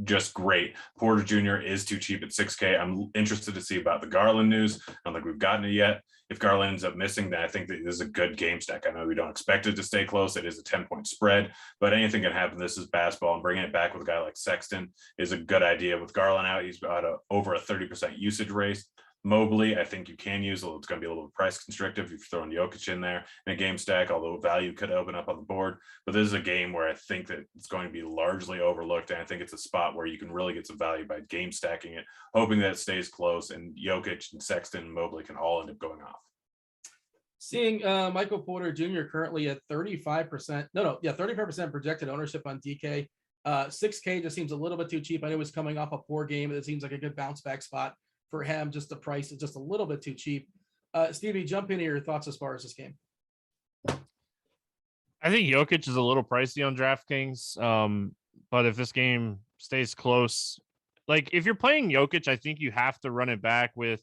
just great. Porter Jr. is too cheap at 6K. I'm interested to see about the Garland news. I don't think we've gotten it yet. If Garland ends up missing, then I think that this is a good game stack. I know we don't expect it to stay close. It is a 10-point spread, but anything can happen. This is basketball, and bringing it back with a guy like Sexton is a good idea. With Garland out, he's got over a 30% usage rate. Mobley, I think you can use, although it's going to be a little bit price constrictive if you're throwing Jokic in there in a game stack, although value could open up on the board. But this is a game where I think that it's going to be largely overlooked, and I think it's a spot where you can really get some value by game stacking it, hoping that it stays close, and Jokic and Sexton and Mobley can all end up going off. Seeing Michael Porter Jr. currently at 35% projected ownership on DK. 6K just seems a little bit too cheap. I know he's coming off a poor game. It seems like a good bounce back spot for him. Just the price is just a little bit too cheap. Stevie, jump into your thoughts as far as this game. I think Jokic is a little pricey on DraftKings. But if this game stays close, like if you're playing Jokic, I think you have to run it back with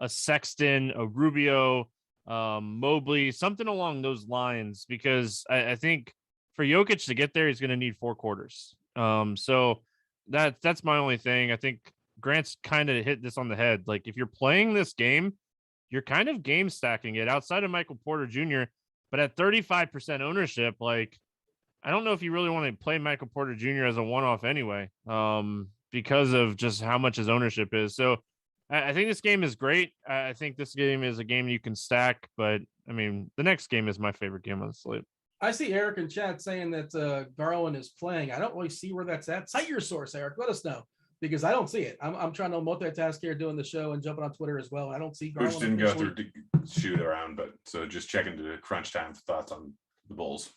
a Sexton, a Rubio, Mobley, something along those lines, because I think for Jokic to get there, he's going to need 4 quarters. So that's my only thing. I think Grant's kind of hit this on the head. Like, if you're playing this game, you're kind of game stacking it outside of Michael Porter Jr., but at 35% ownership, like, I don't know if you really want to play Michael Porter Jr. as a one-off anyway, because of just how much his ownership is. So I think this game is great. I think this game is a game you can stack, but I mean, the next game is my favorite game on the slate. I see Eric in chat saying that Garland is playing. I don't really see where that's at. Cite your source, Eric. Let us know, because I don't see it. I'm trying to multitask here, doing the show and jumping on Twitter as well. I don't see Garland. Which didn't go through to shoot around, but so just checking to crunch time for thoughts on the Bulls.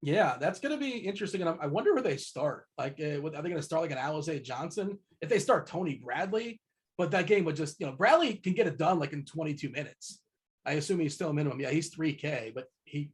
Yeah, that's going to be interesting. And I wonder where they start. Like, are they going to start like an Alize Johnson? If they start Tony Bradley, but that game would just, Bradley can get it done like in 22 minutes. I assume he's still a minimum. Yeah, he's 3K, but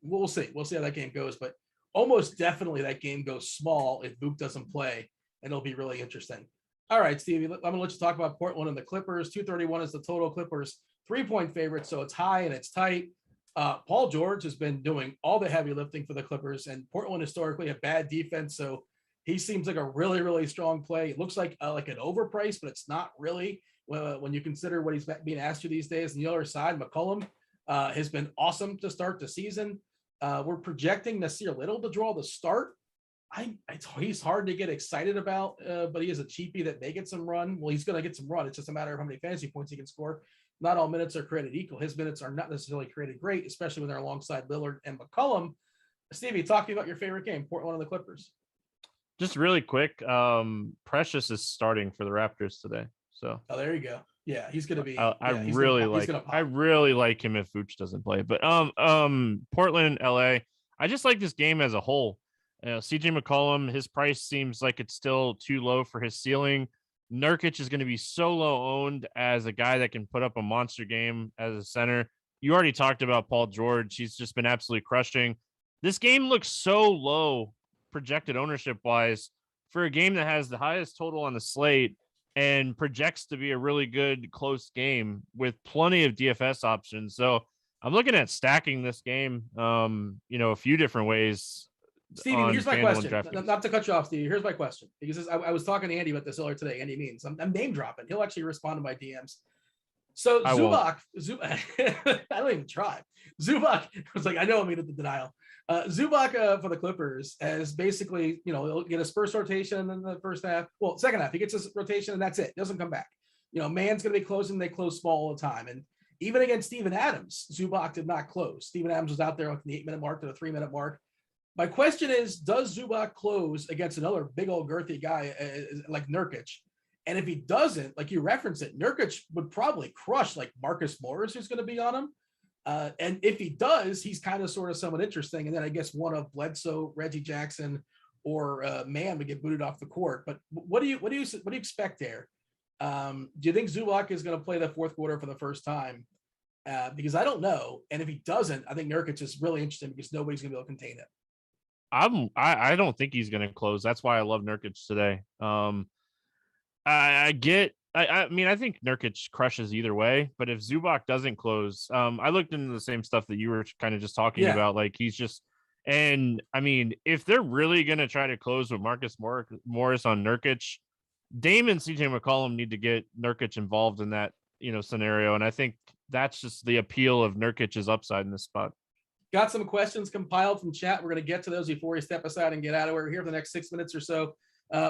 we'll see. We'll see how that game goes. But almost definitely that game goes small if Boop doesn't play, and it'll be really interesting. All right, Stevie, I'm going to let you talk about Portland and the Clippers. 231 is the total. Clippers 3-point favorite, so it's high and it's tight. Paul George has been doing all the heavy lifting for the Clippers, and Portland historically a bad defense, so he seems like a really, really strong play. It looks like an overprice, but it's not really when you consider what he's being asked to these days. On the other side, McCollum has been awesome to start the season. We're projecting Nasir Little to draw the start. He's hard to get excited about, but he is a cheapie that may get some run. Well, he's going to get some run. It's just a matter of how many fantasy points he can score. Not all minutes are created equal. His minutes are not necessarily created great, especially when they're alongside Lillard and McCollum. Stevie, talk to me about your favorite game, Portland and the Clippers. Just really quick, Precious is starting for the Raptors today. So there you go. Yeah, he's going to be. I really like him if Vooch doesn't play. But Portland, LA. I just like this game as a whole. CJ McCollum, his price seems like it's still too low for his ceiling. Nurkic is going to be so low owned as a guy that can put up a monster game as a center. You already talked about Paul George. He's just been absolutely crushing. This game looks so low projected ownership wise for a game that has the highest total on the slate and projects to be a really good close game with plenty of DFS options. So I'm looking at stacking this game, a few different ways. Stevie, on here's my FanDuel and question. DraftKings. Not to cut you off, Stevie. Here's my question. Because I was talking to Andy about this earlier today. Andy Means. I'm name dropping. He'll actually respond to my DMs. So I won't. Zubac, I don't even try. Zubac was like, I know I'm in the denial. Zubac for the Clippers as basically, he'll get his first rotation in the first half. Well, second half, he gets his rotation and that's it. Doesn't come back. Man's going to be closing. They close small all the time. And even against Steven Adams, Zubac did not close. Steven Adams was out there on the 8-minute mark to the 3-minute mark. My question is, does Zubac close against another big old girthy guy like Nurkic? And if he doesn't, like you reference it, Nurkic would probably crush like Marcus Morris, who's going to be on him. And if he does, he's kind of sort of somewhat interesting. And then I guess one of Bledsoe, Reggie Jackson, or Mann would get booted off the court. But what do you expect there? Do you think Zubac is going to play the fourth quarter for the first time? Because I don't know. And if he doesn't, I think Nurkic is really interesting because nobody's going to be able to contain it. I don't think he's going to close. That's why I love Nurkic today. I mean, I think Nurkic crushes either way, but if Zubac doesn't close, I looked into the same stuff that you were kind of just talking about. Like and I mean, if they're really going to try to close with Marcus Morris on Nurkic, Dame and CJ McCollum need to get Nurkic involved in that, scenario. And I think that's just the appeal of Nurkic's upside in this spot. Got some questions compiled from chat. We're going to get to those before we step aside and get out of here for the next 6 minutes or so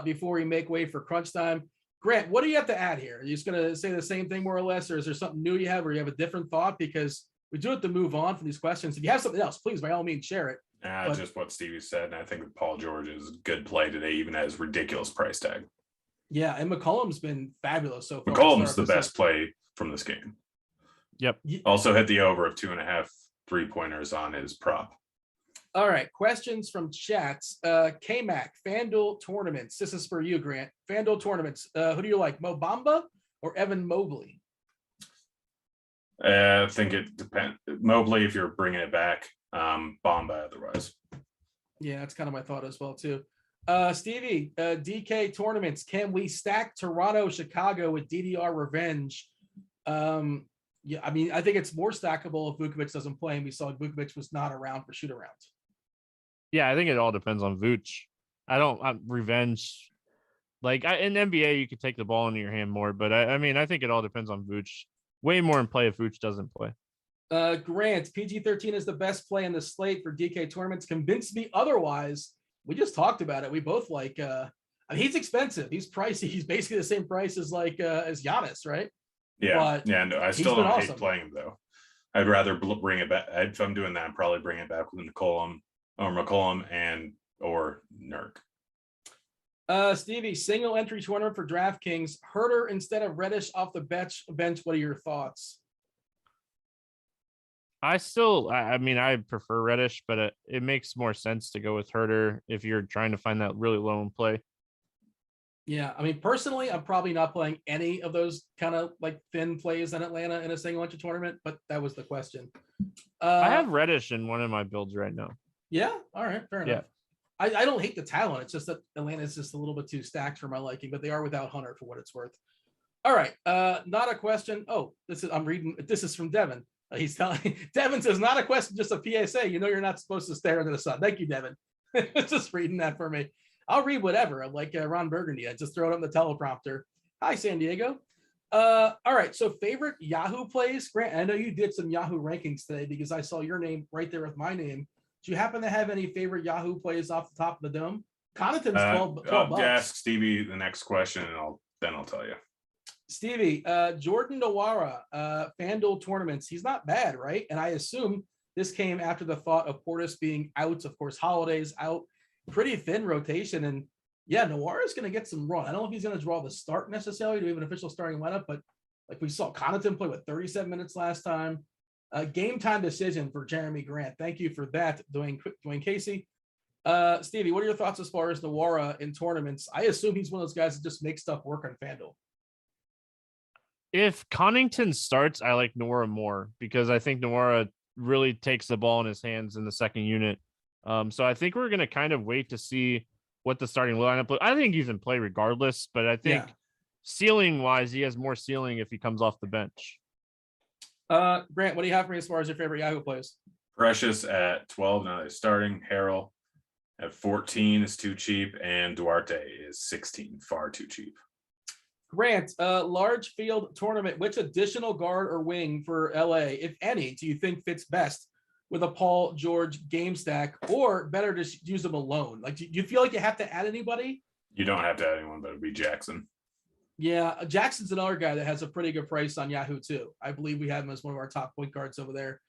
before we make way for crunch time. Grant, what do you have to add here? Are you just going to say the same thing more or less, or is there something new you have, or you have a different thought? Because we do have to move on from these questions. If you have something else, please, by all means, share it. Just what Stevie said, and I think Paul George is a good play today, even at his ridiculous price tag. Yeah, and McCollum's been fabulous so far. McCollum's the best play from this game. Yep. Also hit the over of 2.5 3-pointers on his prop. All right, questions from chats. K-Mac, FanDuel tournaments. This is for you, Grant. FanDuel tournaments. Who do you like, Mo Bamba or Evan Mobley? I think it depends. Mobley, if you're bringing it back. Bamba, otherwise. Yeah, that's kind of my thought as well, too. Stevie, DK tournaments. Can we stack Toronto, Chicago with DDR revenge? Yeah, I mean, I think it's more stackable if Vukovic doesn't play, and we saw Vukovic was not around for shoot-arounds. Yeah, I think it all depends on Vooch. I'm revenge. Like in NBA, you could take the ball into your hand more, but I mean, I think it all depends on Vooch. Way more in play if Vooch doesn't play. Grant, PG-13 is the best play in the slate for DK tournaments. Convince me otherwise. We just talked about it. We both like. I mean, he's expensive. He's pricey. He's basically the same price as as Giannis, right? Yeah, no, I still don't hate playing him though. I'd rather bring it back. If I'm doing that, I'm probably bringing it back with McCollum or Nurk. Stevie, single entry tournament for DraftKings. Herter instead of Reddish off the bench. What are your thoughts? I mean, I prefer Reddish, but it makes more sense to go with Herter if you're trying to find that really low in play. Yeah, I mean, personally, I'm probably not playing any of those kind of like thin plays in Atlanta in a single entry tournament, but that was the question. I have Reddish in one of my builds right now. Yeah, all right, fair enough. I don't hate the talent. It's just that Atlanta is just a little bit too stacked for my liking, but they are without Hunter for what it's worth. All right, not a question. Oh, I'm reading. This is from Devin. He's telling Devin says, not a question, just a PSA. You're not supposed to stare into the sun. Thank you, Devin. Just reading that for me. I'll read whatever. I'm like Ron Burgundy. I just throw it on the teleprompter. Hi, San Diego. All right. So favorite Yahoo plays, Grant. I know you did some Yahoo rankings today because I saw your name right there with my name. Do you happen to have any favorite Yahoo plays off the top of the dome? Connaughton's 12 bucks. Ask Stevie the next question, and I'll tell you. Stevie, Jordan Nwora, FanDuel tournaments. He's not bad, right? And I assume this came after the thought of Portis being out. Of course, Holiday's out. Pretty thin rotation, and yeah, Nwora is going to get some run. I don't know if he's going to draw the start necessarily to have an official starting lineup, but like we saw Connaughton play with 37 minutes last time. Game time decision for Jeremy Grant. Thank you for that, Dwayne Casey. Stevie, what are your thoughts as far as Nwora in tournaments? I assume he's one of those guys that just makes stuff work on FanDuel. If Connaughton starts, I like Nwora more because I think Nwora really takes the ball in his hands in the second unit. So I think we're going to kind of wait to see what the starting lineup. I think he's in play regardless, but I think ceiling wise, he has more ceiling if he comes off the bench. Grant, what do you have for me as far as your favorite Yahoo plays? Precious at 12 now. They're starting. Harrell, At 14 is too cheap, and Duarte is 16, far too cheap. Grant, large field tournament, which additional guard or wing for LA, if any, do you think fits best with a Paul George game stack, or better to use them alone? Like, do you feel like you have to add anybody? You don't have to add anyone, but it'd be Jackson. Yeah, Jackson's another guy that has a pretty good price on Yahoo too. I believe we have him as one of our top point guards over there.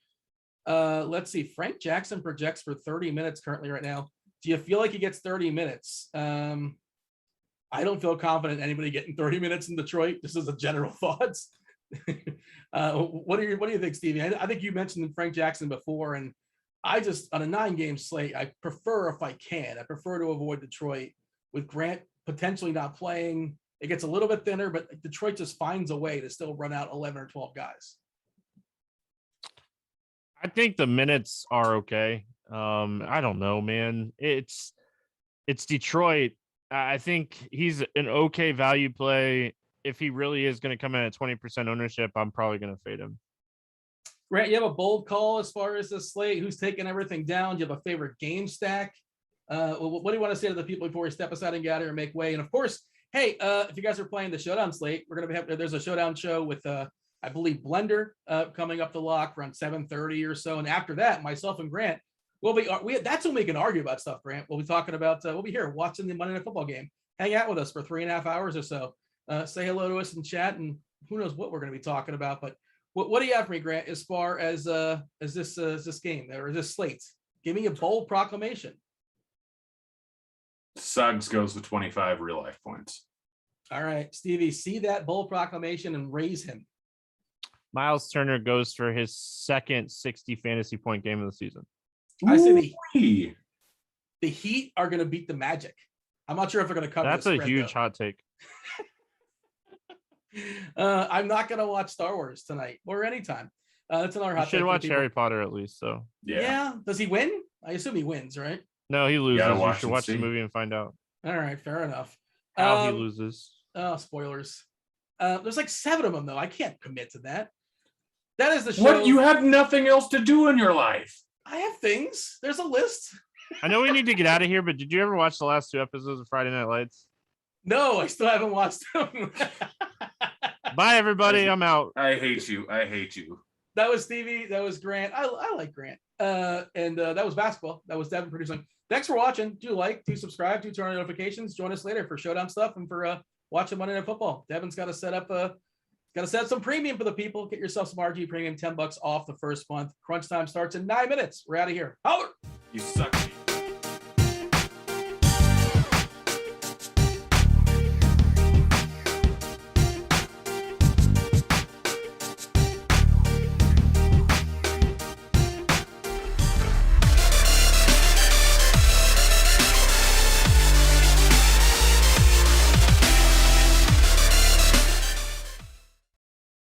Let's see. Frank Jackson projects for 30 minutes currently right now. Do you feel like he gets 30 minutes? I don't feel confident in anybody getting 30 minutes in Detroit. This is a general thoughts. What do you think, Stevie? I think you mentioned Frank Jackson before, and I just, on a 9-game slate, I prefer, if I can, I prefer to avoid Detroit with Grant potentially not playing. It gets a little bit thinner, but Detroit just finds a way to still run out 11 or 12 guys. I think the minutes are okay. I don't know, man. It's Detroit. I think he's an okay value play. If he really is going to come in at 20% ownership, I'm probably going to fade him. Grant, you have a bold call as far as the slate. Who's taking everything down? Do you have a favorite game stack? What do you want to say to the people before we step aside and get out here and make way? And of course, hey, if you guys are playing the Showdown slate, we're going to have, there's a Showdown show with, I believe, Blender coming up the lock around 7:30 or so. And after that, myself and Grant, that's when we can argue about stuff, Grant. We'll be talking about, we'll be here watching the Monday Night Football game. Hang out with us for 3.5 hours or so. Say hello to us in chat, and who knows what we're going to be talking about. But what do you have for me, Grant, as far as this game or this slate? Give me a bold proclamation. Suggs goes with 25 real life points. All right, Stevie, see that bold proclamation and raise him. Miles Turner goes for his second 60 fantasy point game of the season. I say the Heat are going to beat the Magic. I'm not sure if they're going to cover. That's a huge hot take. I'm not going to watch Star Wars tonight or anytime. That's another hot take. You should watch Harry Potter at least. So yeah. Does he win? I assume he wins, right? No, he loses. You should watch the movie and find out. All right, fair enough. How he loses. Oh, spoilers. There's like 7 of them though. I can't commit to that. That is the show. What? You have nothing else to do in your life. I have things. There's a list. I know we need to get out of here, but did you ever watch the last 2 episodes of Friday Night Lights? No, I still haven't watched them. Bye, everybody. I'm out. I hate you. That was Stevie. That was Grant. I like Grant. And that was basketball. That was Devin producing. Thanks for watching. Do subscribe, do turn on notifications. Join us later for Showdown stuff and for watching Monday Night Football. Devin's got to set up some premium for the people. Get yourself some RG premium, $10 off the first month. Crunch time starts in 9 minutes. We're out of here. Holler! You suck.